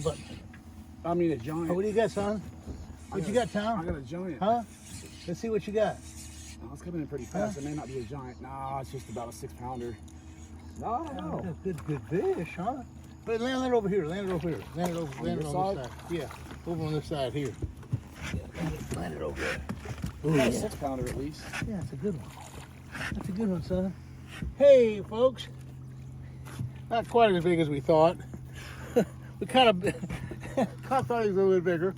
But I mean a giant. oh, what do you got, son? What you got, Tom? I got a giant. Huh? Let's see what you got. No, it's coming in pretty fast. It may not be a giant. Nah, it's just about a 6-pounder. No, no. Good fish, huh? But land it over here. Land it over here. Land it over. Land it on this side. Yeah, over on this side here. Yeah, land it over there. Ooh, yeah. A 6-pounder at least. Yeah, it's a good one. That's a good one, son. Hey, folks. Not quite as big as we thought. We kind of thought he was a little bit bigger.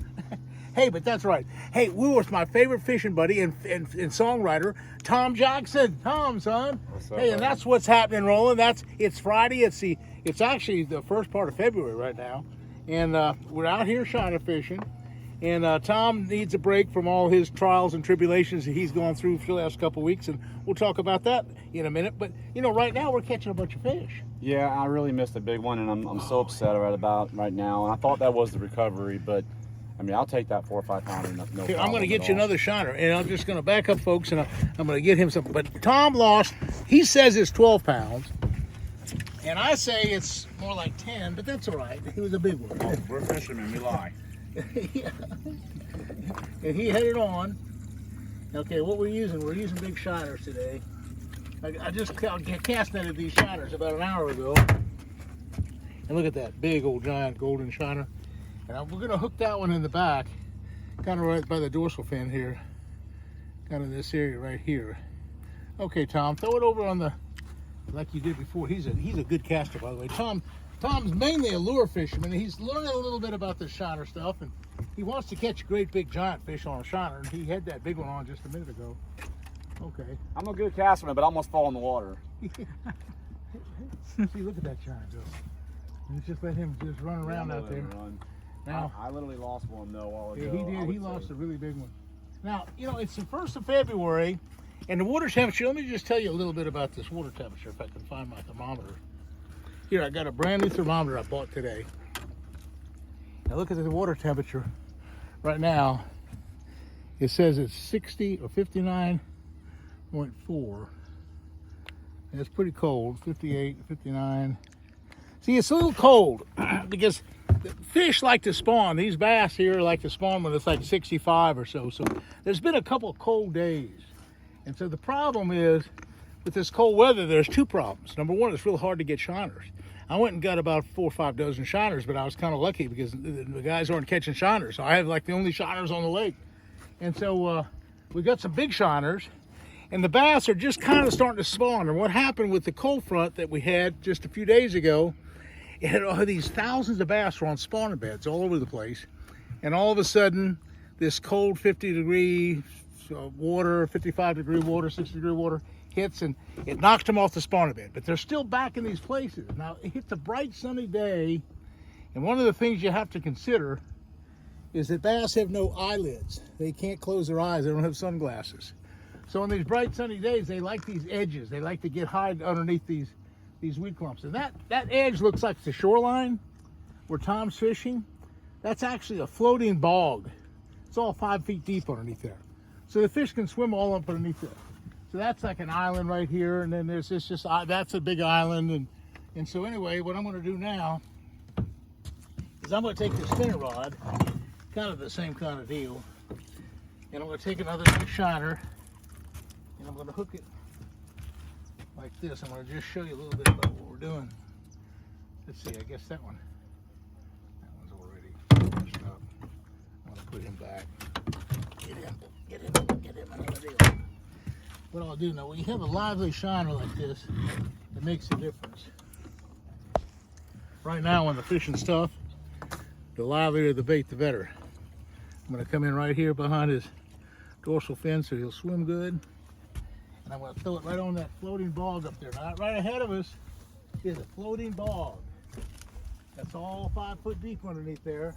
Hey, but that's right. Hey, we were with my favorite fishing buddy and songwriter, Tom Jackson. Tom, son. What's up, hey, and buddy? that's what's happening, Roland. It's Friday. It's actually the first part of February right now, and we're out here shiner fishing. And Tom needs a break from all his trials and tribulations that he's gone through for the last couple of weeks, and we'll talk about that in a minute. But you know, right now we're catching a bunch of fish. Yeah, I really missed a big one, and I'm so upset right now. And I thought that was the recovery, but I mean, I'll take that 4 or 5 pounder. No Here, I'm going to problem get at you all. another shiner, and I'm just going to back up, folks, and I'm going to get him some. But Tom lost. He says it's 12 pounds, and I say it's more like 10, but that's all right. He was a big one. Oh, we're fishermen, we lie. Yeah. And he headed on. Okay, what we're using big shiners today. I just cast netted these shiners about an hour ago. And look at that big old giant golden shiner. And we're going to hook that one in the back, kind of right by the dorsal fin here. Kind of this area right here. Okay, Tom, throw it over on the, like you did before. He's a good caster, by the way. Tom's mainly a lure fisherman. He's learning a little bit about this shiner stuff, and he wants to catch a great big giant fish on a shiner, and he had that big one on just a minute ago. Okay. I'm a good caster, but I almost fall in the water. See, look at that shiner go. You just let him just run around out there. Now, I literally lost one though while ago. yeah, he did. He lost a really big one. Now, you know, it's the 1st of February, and the water temperature, let me just tell you a little bit about this water temperature if I can find my thermometer. Here, I got a brand new thermometer I bought today. Now look at the water temperature right now. It says it's 60 or 59.4. It's pretty cold, 58, 59. See, it's a little cold because the fish like to spawn. These bass here like to spawn when it's like 65 or so. So there's been a couple of cold days. And so the problem is, with this cold weather, there's 2 problems. Number one, it's real hard to get shiners. I went and got about 4 or 5 dozen shiners, but I was kind of lucky because the guys aren't catching shiners. So I have like the only shiners on the lake. And so we got some big shiners, and the bass are just kind of starting to spawn. And what happened with the cold front that we had just a few days ago, it had all these thousands of bass were on spawning beds all over the place. And all of a sudden, this cold 50-degree water, 55-degree water, 60-degree water hits, and it knocked them off the spawning bed. But they're still back in these places. Now, it hits a bright sunny day, and one of the things you have to consider is that bass have no eyelids. They can't close their eyes. They don't have sunglasses. So on these bright sunny days, they like these edges. They like to get hide underneath these weed clumps. And that edge looks like the shoreline where Tom's fishing. That's actually a floating bog. It's all 5 feet deep underneath there. So the fish can swim all up underneath there. So that's like an island right here, and then there's this that's a big island, and so anyway, what I'm going to do now is I'm going to take this spinning rod, kind of the same kind of deal, and I'm going to take another big shiner, and I'm going to hook it like this. I'm going to just show you a little bit about what we're doing. Let's see, I guess that one's already messed up. I'm going to put him back. Get him another deal. What I'll do now, when you have a lively shiner like this, it makes a difference. Right now, when the fishing's tough, the livelier the bait, the better. I'm going to come in right here behind his dorsal fin so he'll swim good. And I'm going to throw it right on that floating bog up there. Now, right ahead of us is a floating bog. That's all 5 foot deep underneath there.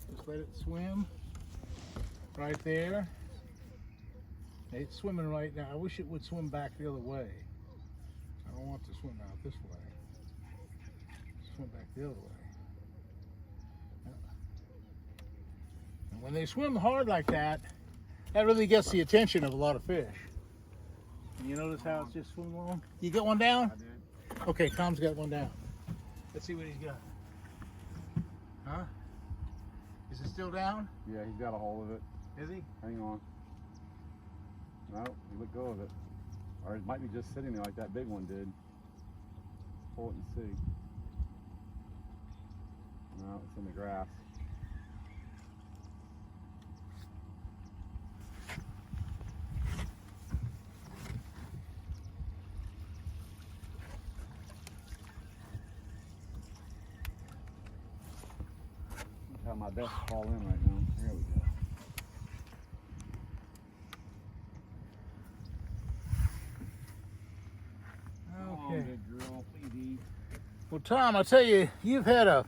Just let it swim right there. It's swimming right now. I wish it would swim back the other way. I don't want to swim out this way. Swim back the other way. And when they swim hard like that, that really gets the attention of a lot of fish. And you notice how it's just swimming along? You got one down? I did. Okay, Tom's got one down. Let's see what he's got. Huh? Is it still down? Yeah, he's got a hold of it. Is he? Hang on. No, he let go of it. Or it might be just sitting there like that big one did. Pull it and see. No, it's in the grass. Got my best call in right now. Here we go. Okay. Good girl, please eat. Well, Tom, I tell you, you've had a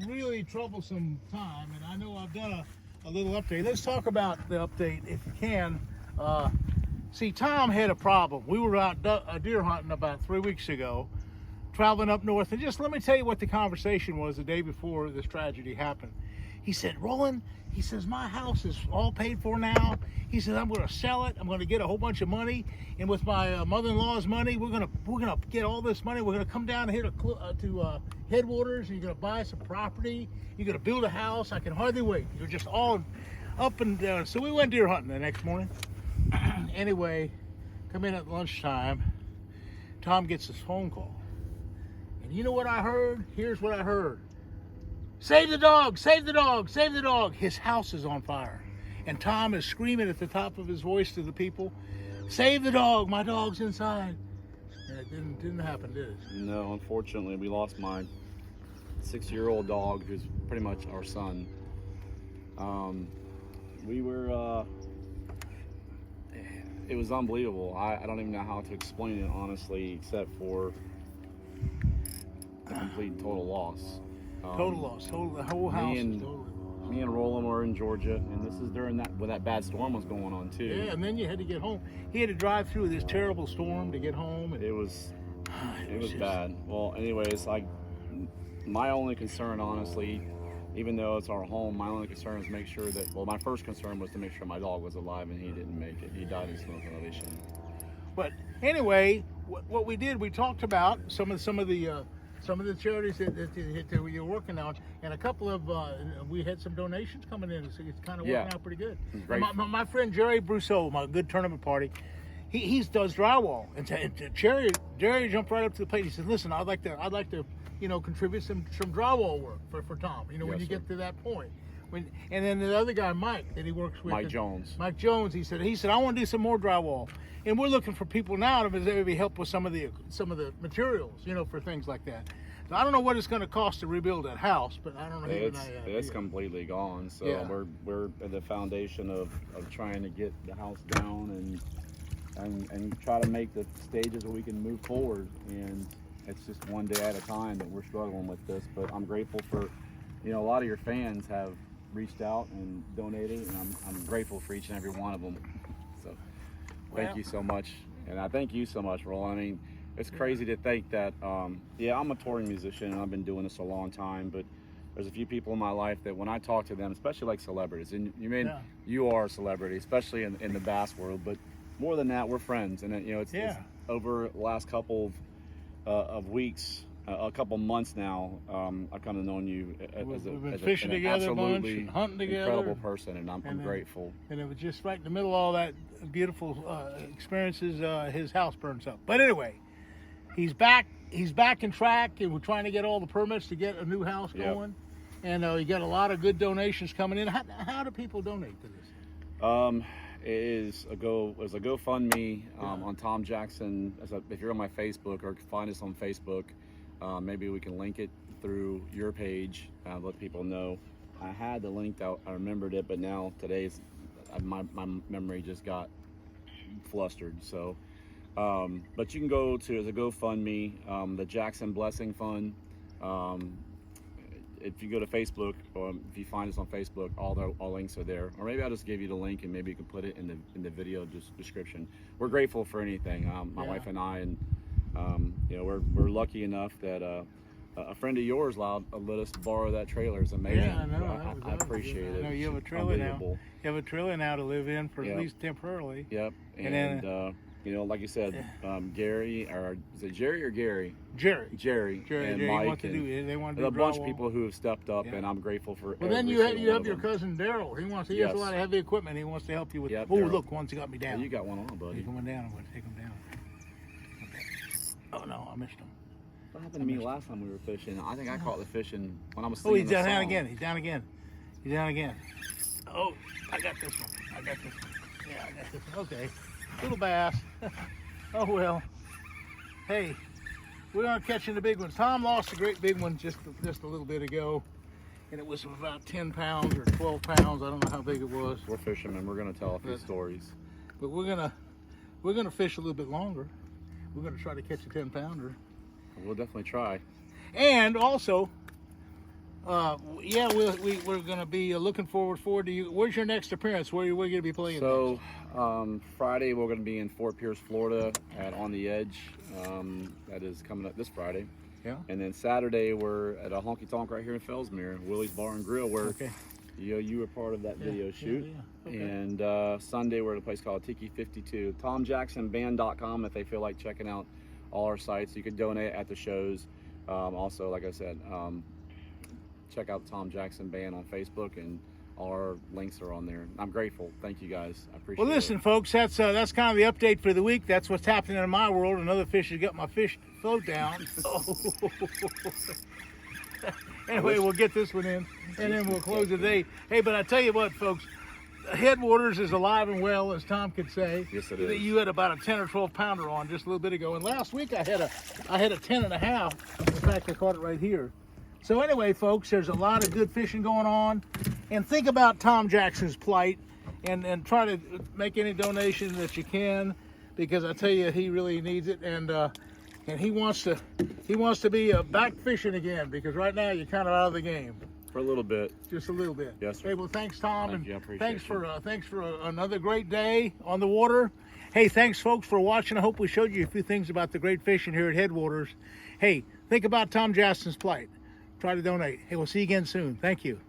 really troublesome time, and I know I've done a little update. Let's talk about the update if you can. See, Tom had a problem. We were out deer hunting about 3 weeks ago, traveling up north, and just let me tell you what the conversation was the day before this tragedy happened. He said, Roland, he says, my house is all paid for now. He says, I'm going to sell it. I'm going to get a whole bunch of money. And with my mother-in-law's money, we're gonna get all this money. We're going to come down here to Headwaters, and you're going to buy some property. You're going to build a house. I can hardly wait. You're just all up and down. So we went deer hunting the next morning. Anyway, come in at lunchtime. Tom gets this phone call. And you know what I heard? Here's what I heard. Save the dog, save the dog, save the dog. His house is on fire. And Tom is screaming at the top of his voice to the people, save the dog, my dog's inside. And it didn't happen, did it? No, unfortunately, we lost my 6-year-old dog, who's pretty much our son. We were, it was unbelievable. I don't even know how to explain it, honestly, except for a complete total loss. Total loss. The whole house is totally lost. Me and Roland were in Georgia, and this is during when that bad storm was going on too. Yeah, and then you had to get home. He had to drive through this terrible storm to get home. And it was just bad. Well, anyways, my only concern, honestly, even though it's our home, my only concern is make sure that. Well, my first concern was to make sure my dog was alive, and he didn't make it. He died in smoke inhalation. But anyway, what we did, we talked about some of the charities that you're working on, and a couple of we had some donations coming in, so it's kind of working out pretty good. My friend Jerry Brousseau, my good tournament party, he does drywall, and Jerry jumped right up to the plate. He said, "Listen, I'd like to contribute some drywall work for Tom. When you get to that point." And then the other guy, Mike, that he works with, Mike Jones. He said I want to do some more drywall, and we're looking for people now to maybe help with some of the materials, for things like that. So I don't know what it's going to cost to rebuild that house, but I don't know. It's completely gone. So yeah. we're at the foundation of trying to get the house down and try to make the stages where we can move forward. And it's just one day at a time that we're struggling with this. But I'm grateful for, a lot of your fans have reached out and donated, and I'm grateful for each and every one of them. So thank you so much, and I thank you so much, Roland. I mean, it's crazy to think that I'm a touring musician and I've been doing this a long time, but there's a few people in my life that when I talk to them, especially like celebrities, and you are a celebrity, especially in the bass world, but more than that, we're friends. And it's over the last couple of weeks, a couple months now, I've kind of known you as been fishing together a bunch, hunting together, incredible person, and I'm grateful. And it was just right in the middle of all that beautiful experiences, his house burns up. But anyway, he's back in track, and we're trying to get all the permits to get a new house going. And you got a lot of good donations coming in. How do people donate to this? It is a GoFundMe on Tom Jackson. If you're on my Facebook or find us on Facebook, maybe we can link it through your page. Let people know. I had the link out. I remembered it, but now today's my memory just got flustered. So, but you can go to the GoFundMe, the Jackson Blessing Fund. If you go to Facebook, or if you find us on Facebook, all links are there. Or maybe I'll just give you the link, and maybe you can put it in the video description. We're grateful for anything. My wife and I, and we're lucky enough that a friend of yours let us borrow that trailer. It's amazing. Yeah, I know. I appreciate it. I know you have a trailer now. You have a trailer now to live in for at least temporarily. Yep. And then You know, like you said, Gary, or is it Jerry or Gary? Jerry. And Jerry Mike, want to do, they want to and do a bunch of drywall. people who have stepped up, Yeah. and I'm grateful for. Well, then every you have single your one of them. cousin Daryl. He has Yes. a lot of heavy equipment. He wants to help you with. Yep, Oh, Daryl. look, one's got me Yeah, down. you got one on, buddy. Take him down. I'm going to take him down. Okay. Oh no, I missed him. What happened to me last time we were fishing? I think I caught the fishing when I was. Oh, Singing he's the down song. again. He's down again. He's down again. Oh, I got this one. I got this one. Yeah, I got this one. Okay. Little bass. Oh, well. Hey, we aren't catching the big ones. Tom lost a great big one just a little bit ago. And it was about 10 pounds or 12 pounds. I don't know how big it was. We're fishermen. We're gonna tell a few stories. But we're gonna fish a little bit longer. We're gonna try to catch a 10-pounder. We'll definitely try. And also, yeah, we're going to be looking forward to you. Where's your next appearance? Where are you going to be playing So Friday we're going to be in Fort Pierce, Florida, at On the Edge. That is coming up this Friday. Yeah. And then Saturday we're at a honky tonk right here in Fellsmere, Willie's Bar and Grill, where Okay. you were part of that video shoot. Yeah. Okay. And Sunday we're at a place called Tiki 52. TomJacksonBand.com if they feel like checking out all our sites. You could donate at the shows. Also, like I said, check out Tom Jackson Band on Facebook, and all our links are on there. I'm grateful. Thank you guys. I appreciate Well, listen, it. folks, that's kind of the update for the week. That's what's happening in my world. Another fish has got my fish float down. Anyway, we'll get this one in, and then we'll close the day. Hey, but I tell you what, folks, Headwaters is alive and well, as Tom could say. Yes, it is. You had about a 10 or 12 pounder on just a little bit ago, and last week I had a 10 and a half. In fact, I caught it right here. So anyway, folks, there's a lot of good fishing going on, and think about Tom Jackson's plight, and try to make any donation that you can, because I tell you, he really needs it, and he wants to be back fishing again, because right now you're kind of out of the game. For a little bit. Just a little bit. Yes, sir. Hey, well, thanks, Tom, Thank you. I and appreciate thanks for another great day on the water. Hey, thanks, folks, for watching. I hope we showed you a few things about the great fishing here at Headwaters. Hey, think about Tom Jackson's plight. Try to donate. Hey, we'll see you again soon. Thank you.